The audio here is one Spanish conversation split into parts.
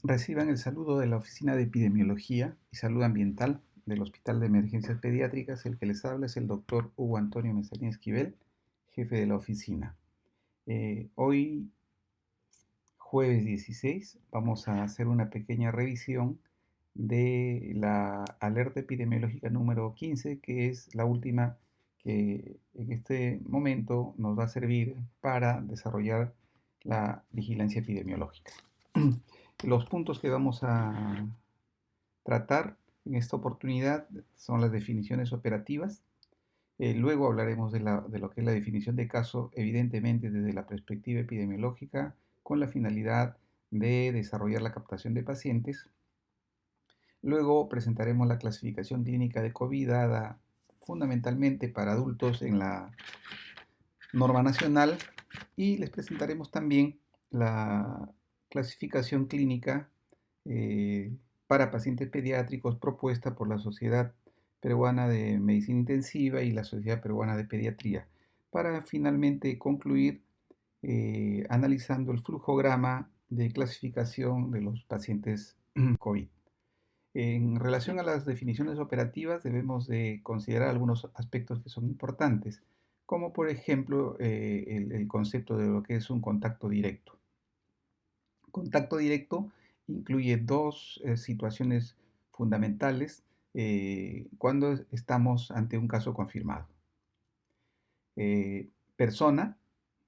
Reciban el saludo de la Oficina de Epidemiología y Salud Ambiental del Hospital de Emergencias Pediátricas. El que les habla es el doctor Hugo Antonio Mezanín Esquivel, jefe de la oficina. Hoy, jueves 16, vamos a hacer una pequeña revisión de la alerta epidemiológica número 15, que es la última que en este momento nos va a servir para desarrollar la vigilancia epidemiológica. Los puntos que vamos a tratar en esta oportunidad son las definiciones operativas. Luego hablaremos de lo que es la definición de caso, evidentemente desde la perspectiva epidemiológica, con la finalidad de desarrollar la captación de pacientes. Luego presentaremos la clasificación clínica de COVID dada fundamentalmente para adultos en la norma nacional, y les presentaremos también la clasificación clínica para pacientes pediátricos propuesta por la Sociedad Peruana de Medicina Intensiva y la Sociedad Peruana de Pediatría, para finalmente concluir analizando el flujograma de clasificación de los pacientes COVID. En relación a las definiciones operativas, debemos de considerar algunos aspectos que son importantes, como por ejemplo el concepto de lo que es un contacto directo. Contacto directo incluye dos situaciones fundamentales cuando estamos ante un caso confirmado. Persona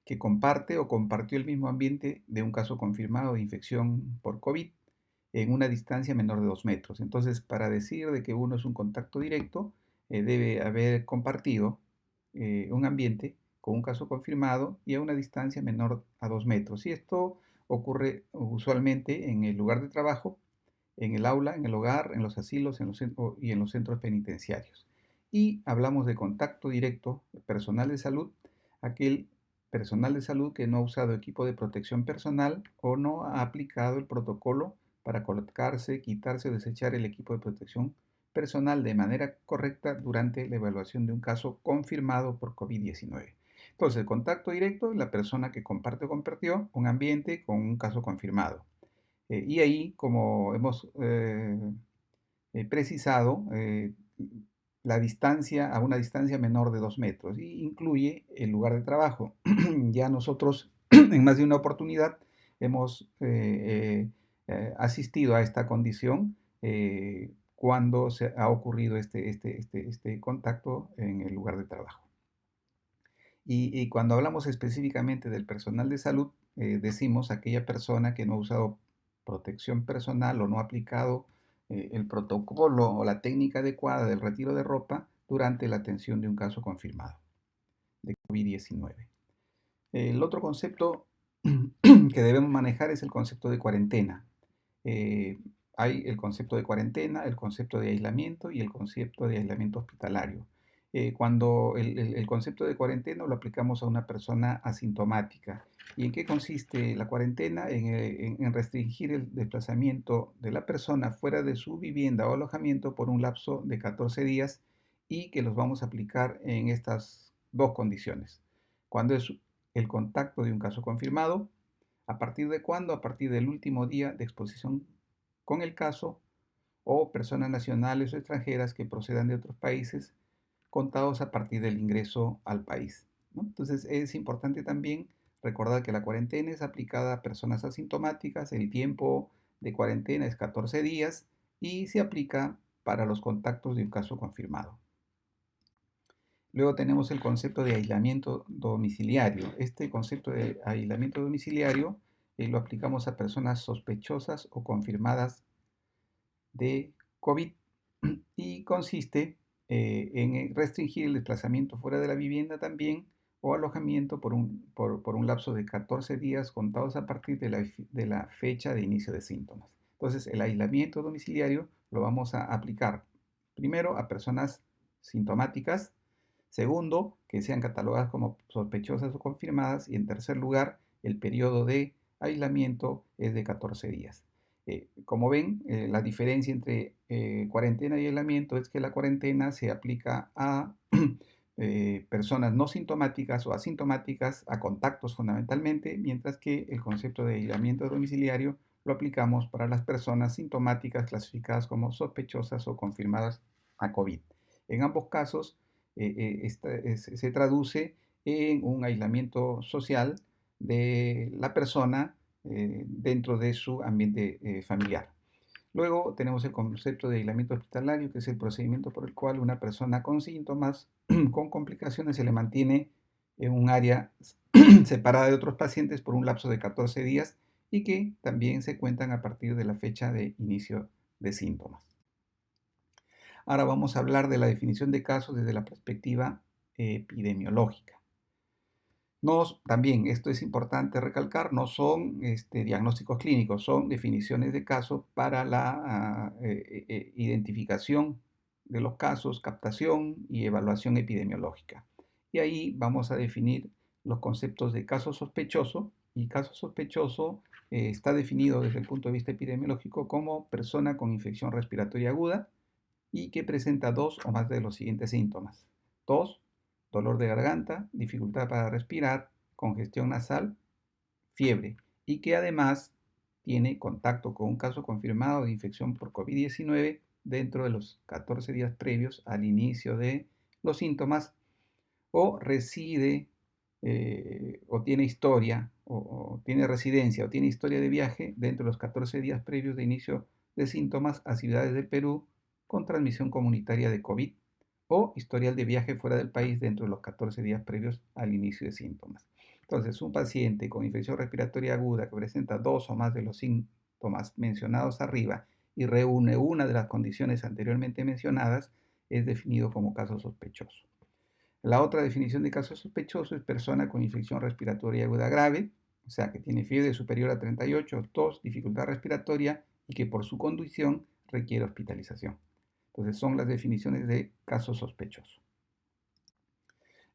que comparte o compartió el mismo ambiente de un caso confirmado de infección por COVID en una distancia menor de 2 metros. Entonces, para decir de que uno es un contacto directo, debe haber compartido un ambiente con un caso confirmado y a una distancia menor a 2 metros. Y esto ocurre usualmente en el lugar de trabajo, en el aula, en el hogar, en los asilos y en los centros penitenciarios. Y hablamos de contacto directo personal de salud, aquel personal de salud que no ha usado equipo de protección personal o no ha aplicado el protocolo para colocarse, quitarse o desechar el equipo de protección personal de manera correcta durante la evaluación de un caso confirmado por COVID-19. Entonces, el contacto directo es la persona que comparte o compartió un ambiente con un caso confirmado. Y ahí, como hemos precisado, la distancia a una distancia menor de 2 metros y incluye el lugar de trabajo. Ya nosotros en más de una oportunidad hemos asistido a esta condición cuando se ha ocurrido este contacto en el lugar de trabajo. Y cuando hablamos específicamente del personal de salud, decimos aquella persona que no ha usado protección personal o no ha aplicado el protocolo o la técnica adecuada del retiro de ropa durante la atención de un caso confirmado de COVID-19. El otro concepto que debemos manejar es el concepto de cuarentena. Hay el concepto de cuarentena, el concepto de aislamiento y el concepto de aislamiento hospitalario. Cuando el concepto de cuarentena lo aplicamos a una persona asintomática. ¿Y en qué consiste la cuarentena? En restringir el desplazamiento de la persona fuera de su vivienda o alojamiento por un lapso de 14 días, y que los vamos a aplicar en estas dos condiciones. Cuando es el contacto de un caso confirmado, ¿a partir de cuándo? A partir del último día de exposición con el caso, o personas nacionales o extranjeras que procedan de otros países, contados a partir del ingreso al país, ¿no? Entonces es importante también recordar que la cuarentena es aplicada a personas asintomáticas, el tiempo de cuarentena es 14 días y se aplica para los contactos de un caso confirmado. Luego tenemos el concepto de aislamiento domiciliario. Este concepto de aislamiento domiciliario lo aplicamos a personas sospechosas o confirmadas de COVID y consiste en restringir el desplazamiento fuera de la vivienda también o alojamiento por un lapso de 14 días contados a partir de la fecha de inicio de síntomas. Entonces, el aislamiento domiciliario lo vamos a aplicar primero a personas sintomáticas, segundo, que sean catalogadas como sospechosas o confirmadas, y en tercer lugar, el periodo de aislamiento es de 14 días. Como ven, la diferencia entre cuarentena y aislamiento es que la cuarentena se aplica a personas no sintomáticas o asintomáticas, a contactos fundamentalmente, mientras que el concepto de aislamiento domiciliario lo aplicamos para las personas sintomáticas clasificadas como sospechosas o confirmadas a COVID. En ambos casos, se traduce en un aislamiento social de la persona dentro de su ambiente familiar. Luego tenemos el concepto de aislamiento hospitalario, que es el procedimiento por el cual una persona con síntomas, con complicaciones, se le mantiene en un área separada de otros pacientes por un lapso de 14 días y que también se cuentan a partir de la fecha de inicio de síntomas. Ahora vamos a hablar de la definición de casos desde la perspectiva epidemiológica. También, esto es importante recalcar, no son diagnósticos clínicos, son definiciones de casos para la identificación de los casos, captación y evaluación epidemiológica. Y ahí vamos a definir los conceptos de caso sospechoso, y caso sospechoso está definido desde el punto de vista epidemiológico como persona con infección respiratoria aguda y que presenta dos o más de los siguientes síntomas: tos, dolor de garganta, dificultad para respirar, congestión nasal, fiebre, y que además tiene contacto con un caso confirmado de infección por COVID-19 dentro de los 14 días previos al inicio de los síntomas, o reside o tiene historia o tiene residencia o tiene historia de viaje dentro de los 14 días previos de inicio de síntomas a ciudades del Perú con transmisión comunitaria de COVID, o historial de viaje fuera del país dentro de los 14 días previos al inicio de síntomas. Entonces, un paciente con infección respiratoria aguda que presenta dos o más de los síntomas mencionados arriba y reúne una de las condiciones anteriormente mencionadas es definido como caso sospechoso. La otra definición de caso sospechoso es persona con infección respiratoria aguda grave, o sea, que tiene fiebre superior a 38, tos, dificultad respiratoria y que por su condición requiere hospitalización. Entonces, son las definiciones de caso sospechoso.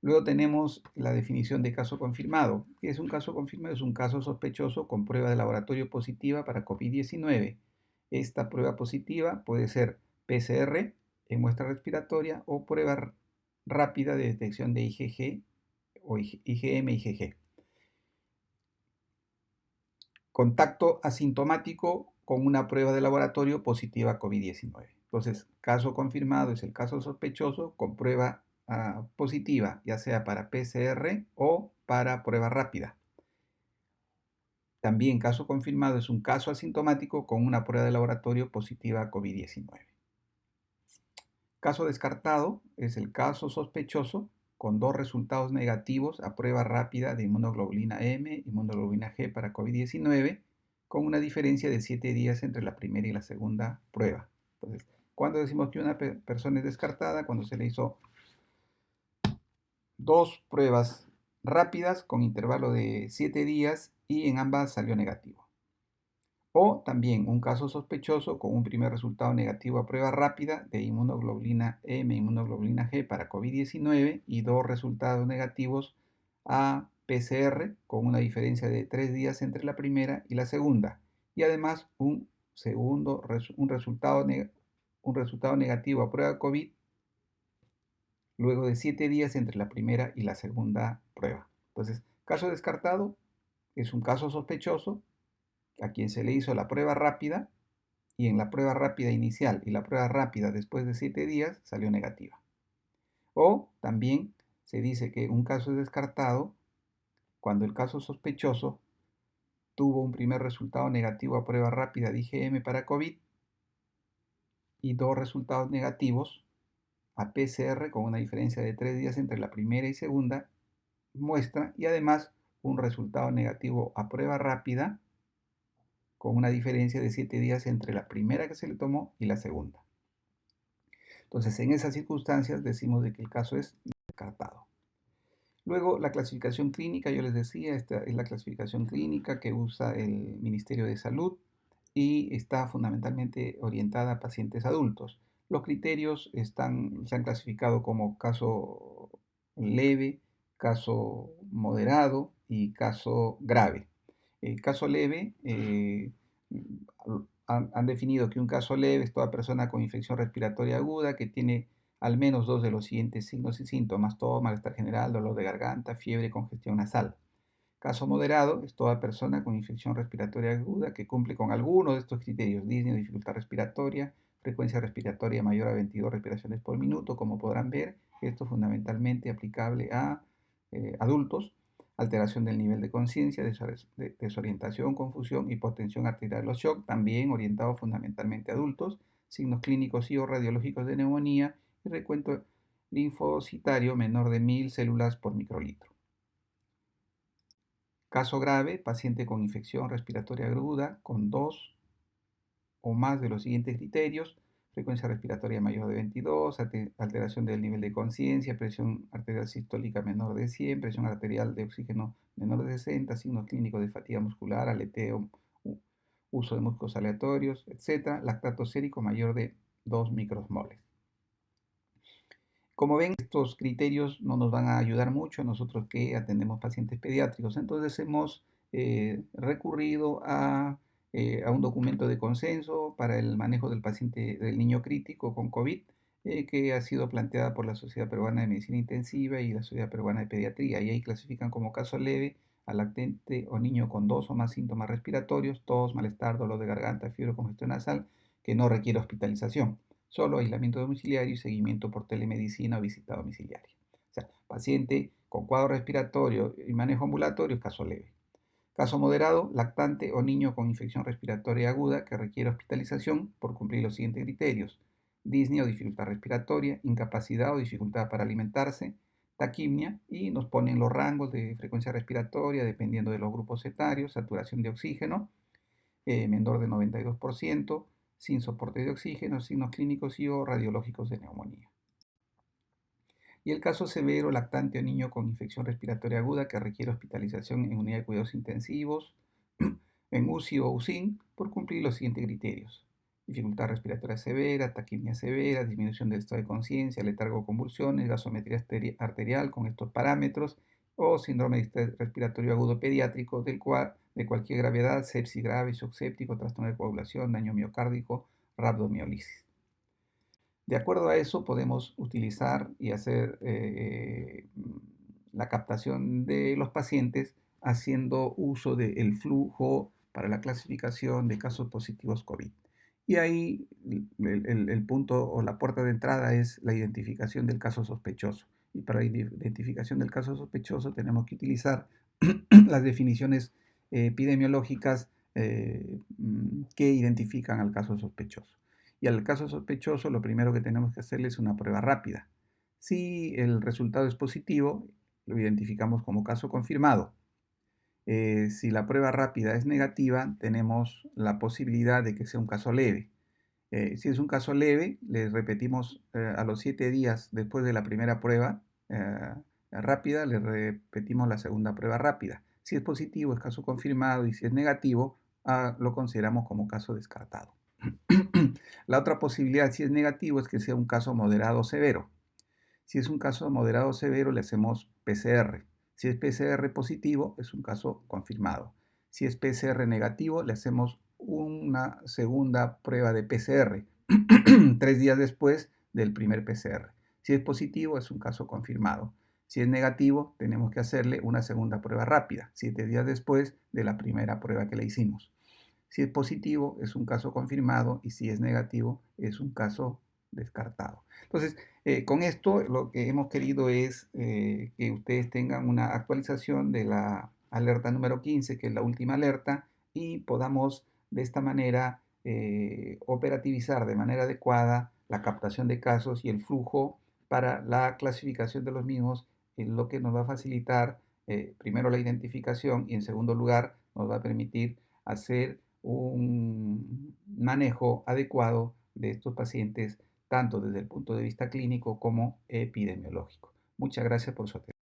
Luego tenemos la definición de caso confirmado. ¿Qué es un caso confirmado? Es un caso sospechoso con prueba de laboratorio positiva para COVID-19. Esta prueba positiva puede ser PCR en muestra respiratoria o prueba rápida de detección de IgG o IgM-IgG. Contacto asintomático con una prueba de laboratorio positiva a COVID-19. Entonces, caso confirmado es el caso sospechoso con prueba positiva, ya sea para PCR o para prueba rápida. También caso confirmado es un caso asintomático con una prueba de laboratorio positiva a COVID-19. Caso descartado es el caso sospechoso con dos resultados negativos a prueba rápida de inmunoglobulina M, inmunoglobulina G para COVID-19, con una diferencia de 7 días entre la primera y la segunda prueba. Entonces, ¿cuándo decimos que una persona es descartada? Cuando se le hizo dos pruebas rápidas con intervalo de 7 días y en ambas salió negativo. O también un caso sospechoso con un primer resultado negativo a prueba rápida de inmunoglobulina M, inmunoglobulina G para COVID-19 y dos resultados negativos a PCR con una diferencia de 3 días entre la primera y la segunda. Y además un resultado negativo a prueba COVID luego de 7 días entre la primera y la segunda prueba. Entonces, caso descartado es un caso sospechoso a quien se le hizo la prueba rápida y en la prueba rápida inicial y la prueba rápida después de 7 días salió negativa. O también se dice que un caso es descartado cuando el caso sospechoso tuvo un primer resultado negativo a prueba rápida de IgM para COVID y dos resultados negativos a PCR con una diferencia de 3 días entre la primera y segunda muestra y además un resultado negativo a prueba rápida con una diferencia de 7 días entre la primera que se le tomó y la segunda. Entonces, en esas circunstancias decimos de que el caso es descartado. Luego, la clasificación clínica, yo les decía, esta es la clasificación clínica que usa el Ministerio de Salud y está fundamentalmente orientada a pacientes adultos. Los criterios se han clasificado como caso leve, caso moderado y caso grave. El caso leve, han definido que un caso leve es toda persona con infección respiratoria aguda que tiene al menos dos de los siguientes signos y síntomas: tos, malestar general, dolor de garganta, fiebre, congestión nasal. Caso moderado es toda persona con infección respiratoria aguda que cumple con alguno de estos criterios: disnea, dificultad respiratoria, frecuencia respiratoria mayor a 22 respiraciones por minuto. Como podrán ver, esto es fundamentalmente aplicable a adultos. Alteración del nivel de conciencia, desorientación, confusión, hipotensión arterial o shock, también orientado fundamentalmente a adultos. Signos clínicos y o radiológicos de neumonía y recuento linfocitario menor de 1000 células por microlitro. Caso grave, paciente con infección respiratoria aguda con dos o más de los siguientes criterios: frecuencia respiratoria mayor de 22, alteración del nivel de conciencia, presión arterial sistólica menor de 100, presión arterial de oxígeno menor de 60, signos clínicos de fatiga muscular, aleteo, uso de músculos aleatorios, etc. Lactato sérico mayor de 2 micromoles. Como ven, estos criterios no nos van a ayudar mucho a nosotros que atendemos pacientes pediátricos. Entonces hemos recurrido a un documento de consenso para el manejo del paciente, del niño crítico con COVID, que ha sido planteada por la Sociedad Peruana de Medicina Intensiva y la Sociedad Peruana de Pediatría. Y ahí clasifican como caso leve al lactente o niño con dos o más síntomas respiratorios: tos, malestar, dolor de garganta, fiebre, congestión nasal, que no requiere hospitalización, solo aislamiento domiciliario y seguimiento por telemedicina o visita domiciliaria. O sea, paciente con cuadro respiratorio y manejo ambulatorio es caso leve. Caso moderado, lactante o niño con infección respiratoria aguda que requiere hospitalización por cumplir los siguientes criterios: disnea o dificultad respiratoria, incapacidad o dificultad para alimentarse, taquimia, y nos ponen los rangos de frecuencia respiratoria dependiendo de los grupos etarios, saturación de oxígeno menor de 92%, sin soporte de oxígeno, signos clínicos y o radiológicos de neumonía. Y el caso severo, lactante o niño con infección respiratoria aguda que requiere hospitalización en unidad de cuidados intensivos, en UCI o USIN, por cumplir los siguientes criterios: dificultad respiratoria severa, taquimia severa, disminución del estado de conciencia, letargo, convulsiones, gasometría arterial con estos parámetros, o síndrome de estrés respiratorio agudo pediátrico de cualquier gravedad, sepsis grave, shock séptico, trastorno de coagulación, daño miocárdico, rhabdomiólisis. De acuerdo a eso, podemos utilizar y hacer la captación de los pacientes haciendo uso del flujo para la clasificación de casos positivos COVID. Y ahí el punto o la puerta de entrada es la identificación del caso sospechoso. Y para la identificación del caso sospechoso tenemos que utilizar las definiciones epidemiológicas que identifican al caso sospechoso. Y al caso sospechoso, lo primero que tenemos que hacerle es una prueba rápida. Si el resultado es positivo, lo identificamos como caso confirmado. Si la prueba rápida es negativa, tenemos la posibilidad de que sea un caso leve. Si es un caso leve, le repetimos a los 7 días después de la primera prueba rápida, le repetimos la segunda prueba rápida. Si es positivo, es caso confirmado, y si es negativo, lo consideramos como caso descartado. La otra posibilidad, si es negativo, es que sea un caso moderado o severo. Si es un caso moderado o severo, le hacemos PCR. Si es PCR positivo, es un caso confirmado. Si es PCR negativo, le hacemos una segunda prueba de PCR 3 días después del primer PCR. Si es positivo, es un caso confirmado. Si es negativo, tenemos que hacerle una segunda prueba rápida 7 días después de la primera prueba que le hicimos. Si es positivo, es un caso confirmado, y si es negativo, es un caso descartado. Entonces, con esto lo que hemos querido es que ustedes tengan una actualización de la alerta número 15, que es la última alerta, y podamos de esta manera operativizar de manera adecuada la captación de casos y el flujo para la clasificación de los mismos, en lo que nos va a facilitar primero la identificación, y en segundo lugar nos va a permitir hacer un manejo adecuado de estos pacientes, tanto desde el punto de vista clínico como epidemiológico. Muchas gracias por su atención.